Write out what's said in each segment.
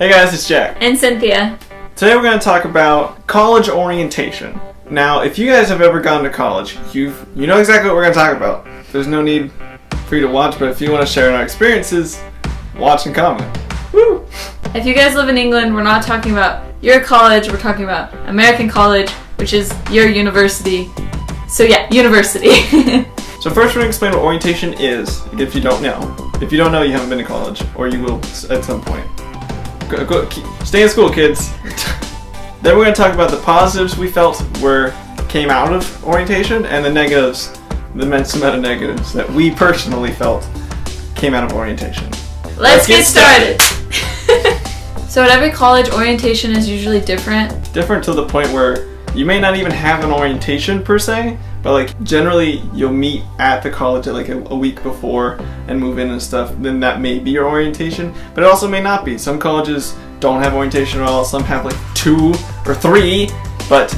Hey guys, it's Jack. And Cynthia. Today we're going to talk about college orientation. Now, if you guys have ever gone to college, you know exactly what we're going to talk about. There's no need for you to watch, but if you want to share our experiences, watch and comment. Woo! If you guys live in England, we're not talking about your college, we're talking about American college, which is your university. So yeah, university. So first we're going to explain what orientation is, if you don't know. If you don't know, you haven't been to college, or you will at some point. Stay in school, kids. Then we're going to talk about the positives we felt came out of orientation, and the negatives, the immense amount of negatives that we personally felt came out of orientation. Let's get started. So at every college, orientation is usually different. Different to the point where you may not even have an orientation per se, but like generally you'll meet at the college at like a week before and move in and stuff. Then that may be your orientation, but it also may not be. Some colleges don't have orientation at all. Some have like 2 or 3, but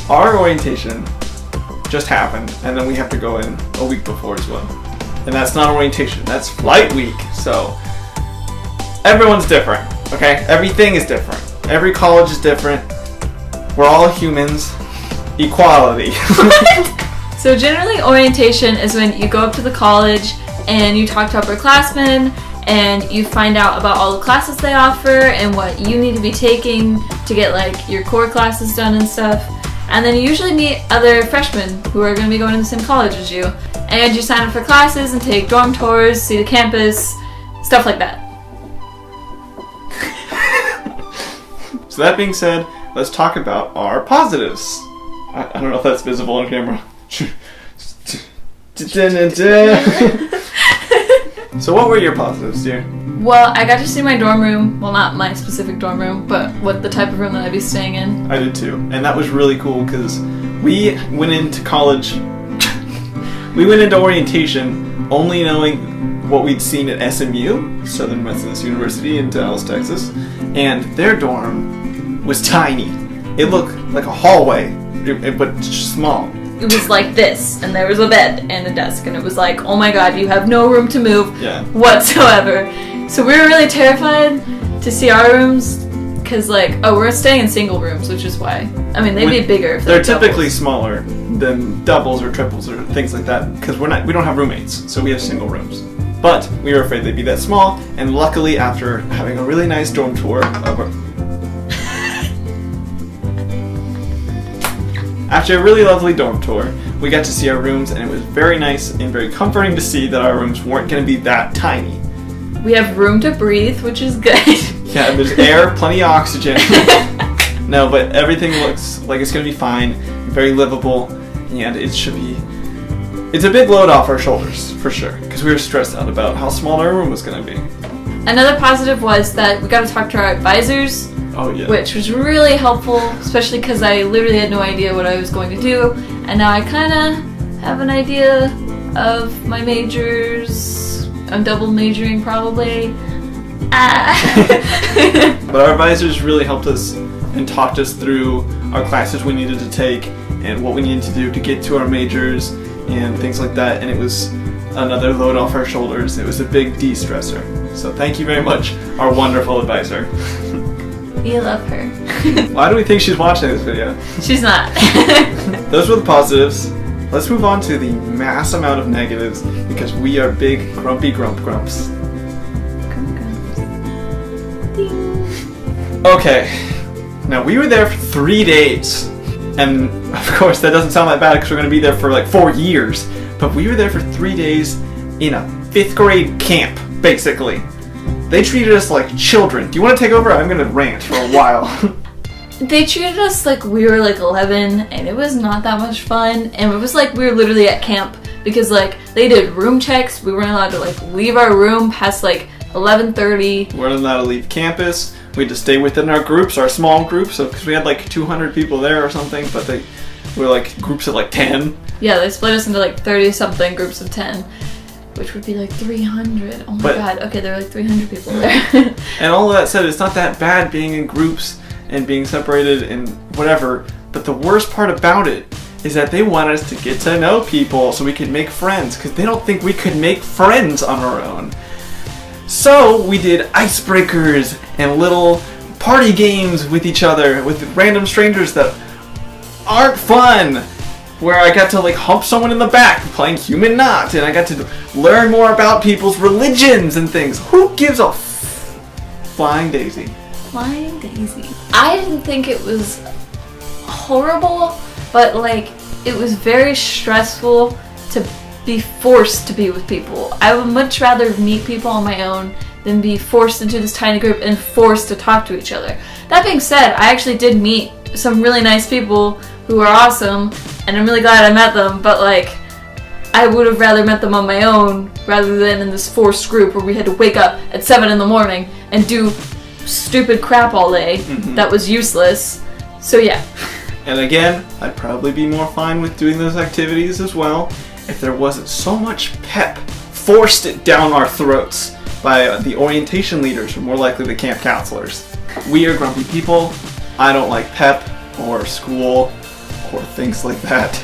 our orientation just happened, and then we have to go in a week before as well. And that's not orientation, that's flight week. So everyone's different, okay? Everything is different. Every college is different. We're all humans. Equality. So generally orientation is when you go up to the college and you talk to upperclassmen and you find out about all the classes they offer and what you need to be taking to get like your core classes done and stuff. And then you usually meet other freshmen who are going to be going to the same college as you. And you sign up for classes and take dorm tours, see the campus, stuff like that. So that being said, let's talk about our positives. I don't know if that's visible on camera. So what were your positives, dear? Well, I got to see my dorm room. Well, not my specific dorm room, but what the type of room that I'd be staying in. I did too. And that was really cool because we went into college, we went into orientation only knowing what we'd seen at SMU, Southern Methodist University in Dallas, Texas, and their dorm was tiny. It looked like a hallway, but small. It was like this, and there was a bed and a desk, and it was like, oh my god, you have no room to move whatsoever. So we were really terrified to see our rooms, because like, we're staying in single rooms, which is why. I mean, they'd be bigger if they're typically smaller than doubles or triples or things like that, because we don't have roommates, so we have single rooms. But we were afraid they'd be that small, and luckily after having a really nice dorm tour of our After a really lovely dorm tour, we got to see our rooms, and it was very nice and very comforting to see that our rooms weren't going to be that tiny. We have room to breathe, which is good. Yeah, there's air, plenty of oxygen. No, but everything looks like it's going to be fine, very livable, and it's a big load off our shoulders, for sure, because we were stressed out about how small our room was going to be. Another positive was that we got to talk to our advisors. Oh, yeah. Which was really helpful, especially because I literally had no idea what I was going to do, and now I kind of have an idea of my majors. I'm double majoring probably. But our advisors really helped us and talked us through our classes we needed to take and what we needed to do to get to our majors and things like that, and it was another load off our shoulders. It was a big de-stressor. So thank you very much, our wonderful advisor. You love her. Why do we think she's watching this video? She's not. Those were the positives. Let's move on to the mass amount of negatives because we are big grumpy grumps. Okay, now we were there for 3 days, and of course that doesn't sound that bad because we're going to be there for like 4 years, but we were there for 3 days in a 5th grade camp, basically. They treated us like children. Do you want to take over? I'm going to rant for a while. They treated us like we were like 11, and it was not that much fun, and it was like we were literally at camp, because like they did room checks. We weren't allowed to like leave our room past like 11:30. We weren't allowed to leave campus. We had to stay within our groups, our small groups, because we had like 200 people there or something, but they were like groups of like 10. Yeah, they split us into like 30-something groups of 10. Which would be like 300. Oh my god. Okay, there were like 300 people there. And all of that said, it's not that bad being in groups and being separated and whatever. But the worst part about it is that they want us to get to know people so we can make friends. Because they don't think we could make friends on our own. So we did icebreakers and little party games with each other, with random strangers that aren't fun. Where I got to like hump someone in the back playing Human Knot, and I got to learn more about people's religions and things. Who gives a flying daisy? Flying daisy. I didn't think it was horrible, but like it was very stressful to be forced to be with people. I would much rather meet people on my own than be forced into this tiny group and forced to talk to each other. That being said, I actually did meet some really nice people who are awesome, and I'm really glad I met them, but like I would have rather met them on my own rather than in this forced group where we had to wake up at 7 in the morning and do stupid crap all day that was useless. So yeah. And again, I'd probably be more fine with doing those activities as well if there wasn't so much pep forced it down our throats by the orientation leaders, or more likely the camp counselors. We are grumpy people. I don't like pep or school or things like that.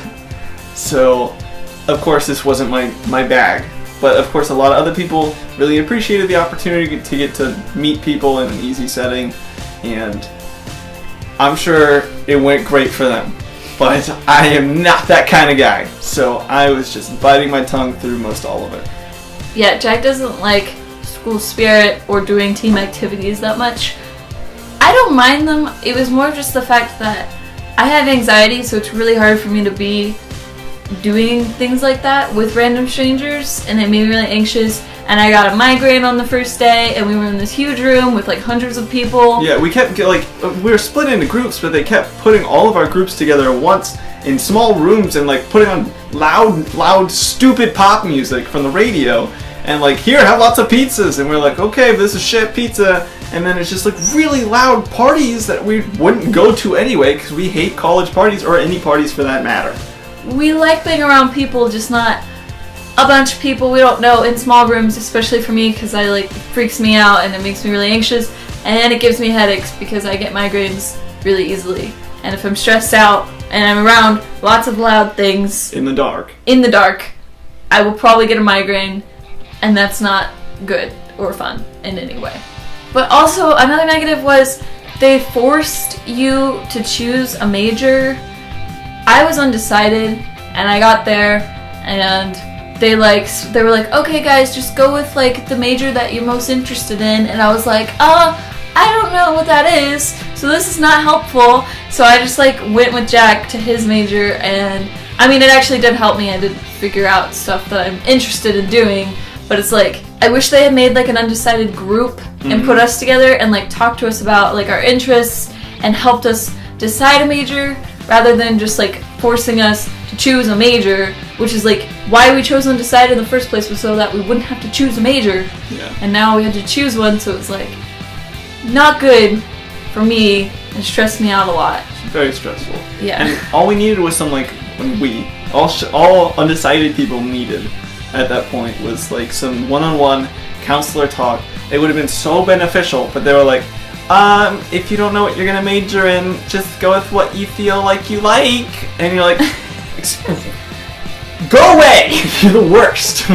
So, of course, this wasn't my bag. But of course, a lot of other people really appreciated the opportunity to get to meet people in an easy setting, and I'm sure it went great for them. But I am not that kind of guy, so I was just biting my tongue through most all of it. Yeah, Jack doesn't like school spirit or doing team activities that much. I don't mind them. It was more just the fact that I have anxiety, so it's really hard for me to be doing things like that with random strangers, and it made me really anxious. And I got a migraine on the first day, and we were in this huge room with like hundreds of people. Yeah, we were split into groups, but they kept putting all of our groups together at once in small rooms and like putting on loud, stupid pop music from the radio. And like, here, have lots of pizzas. And we're like, okay, this is shit pizza. And then it's just like really loud parties that we wouldn't go to anyway because we hate college parties, or any parties for that matter. We like being around people, just not a bunch of people we don't know in small rooms, especially for me, because I like, it freaks me out and it makes me really anxious, and it gives me headaches because I get migraines really easily. And if I'm stressed out and I'm around lots of loud things in the dark, I will probably get a migraine, and that's not good or fun in any way. But also another negative was they forced you to choose a major. I was undecided, and I got there, and they were like, okay guys, just go with like the major that you're most interested in, and I was like, I don't know what that is, so this is not helpful. So I just like went with Jack to his major, and I mean, it actually did help me. I did figure out stuff that I'm interested in doing, but it's like, I wish they had made like an undecided group and put us together and like talk to us about like our interests and helped us decide a major, rather than just like forcing us to choose a major, which is like why we chose undecided in the first place, was so that we wouldn't have to choose a major. Yeah. And now we had to choose one, so it's like not good for me and stressed me out a lot. It's very stressful. Yeah. And all we needed was some like, all undecided people needed at that point was like some one-on-one counselor talk. It would have been so beneficial, but they were like, if you don't know what you're gonna major in, just go with what you feel like you like. And you're like, go away! You're the worst.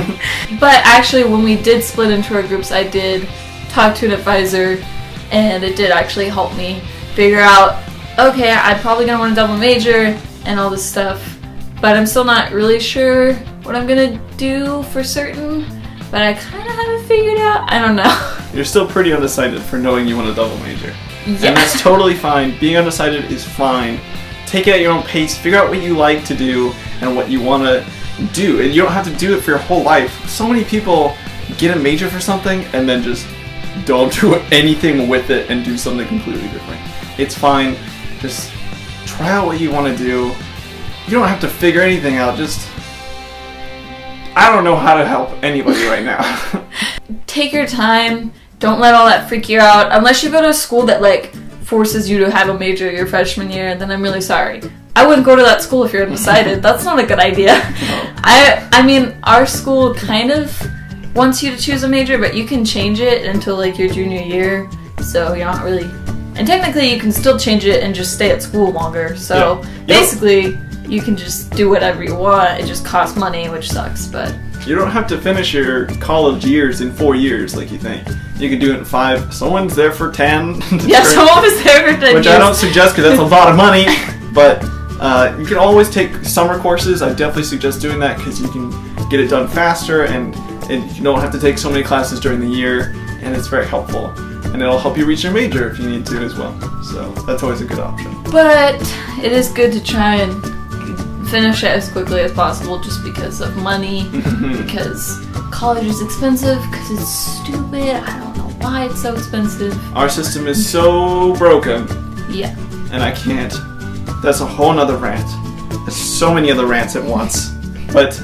But actually, when we did split into our groups, I did talk to an advisor, and it did actually help me figure out, okay, I'm probably gonna want to double major and all this stuff, but I'm still not really sure what I'm gonna do for certain, but I kind of have it figured out. I don't know. You're still pretty undecided for knowing you want to double major. Yeah. And that's totally fine. Being undecided is fine. Take it at your own pace. Figure out what you like to do and what you want to do. And you don't have to do it for your whole life. So many people get a major for something and then just don't do anything with it and do something completely different. It's fine. Just try out what you want to do. You don't have to figure anything out. Just, I don't know how to help anybody right now. Take your time. Don't let all that freak you out. Unless you go to a school that like forces you to have a major your freshman year, then I'm really sorry. I wouldn't go to that school if you're undecided. That's not a good idea. No. I mean, our school kind of wants you to choose a major, but you can change it until like your junior year. So you're not really, and technically you can still change it and just stay at school longer. So yeah. basically you can just do whatever you want. It just costs money, which sucks, but you don't have to finish your college years in 4 years like you think. You can do it in 5. Someone's there for 10. Yeah, someone was there for 10 Which years. I don't suggest because that's a lot of money. But you can always take summer courses. I definitely suggest doing that because you can get it done faster and you don't have to take so many classes during the year, and it's very helpful. And it'll help you reach your major if you need to as well. So that's always a good option. But it is good to try and finish it as quickly as possible just because of money, because college is expensive, because it's stupid. I don't know why it's so expensive. Our system is so broken. Yeah. And I can't. That's a whole nother rant. There's so many other rants at once. But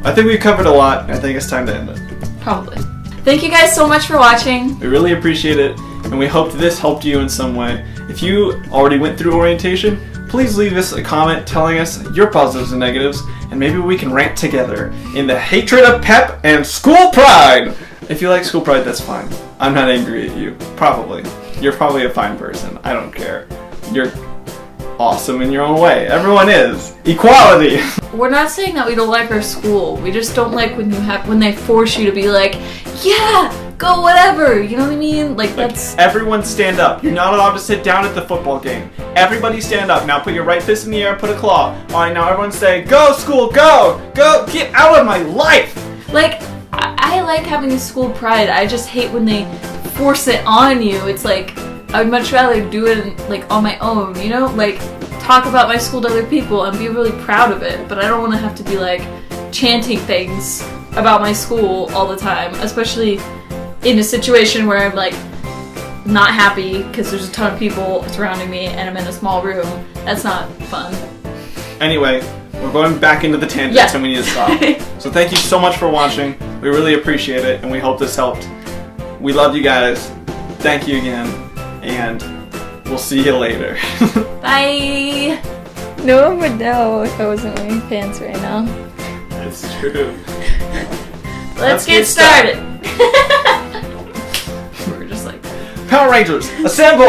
I think we've covered a lot. I think it's time to end it. Probably. Thank you guys so much for watching. We really appreciate it, and we hope this helped you in some way. If you already went through orientation, please leave us a comment telling us your positives and negatives, and maybe we can rant together in the hatred of pep and school pride. If you like school pride, that's fine. I'm not angry at you. Probably. You're probably a fine person. I don't care. You're awesome in your own way. Everyone is. Equality! We're not saying that we don't like our school. We just don't like when they force you to be like, yeah, go whatever. You know what I mean? Like that's... Everyone stand up. You're not allowed to sit down at the football game. Everybody stand up. Now put your right fist in the air, put a claw. Alright, now everyone say, go school, go! Go! Get out of my life! Like, I like having a school pride. I just hate when they force it on you. It's like, I would much rather do it like on my own, you know? Like, talk about my school to other people and be really proud of it. But I don't want to have to be like chanting things about my school all the time, especially in a situation where I'm like not happy because there's a ton of people surrounding me and I'm in a small room. That's not fun. Anyway, we're going back into the tangents and we need to stop. So thank you so much for watching. We really appreciate it and we hope this helped. We love you guys. Thank you again. And we'll see you later. Bye! No one would know if I wasn't wearing pants right now. That's true. Let's get started! We're just like... Power Rangers, assemble!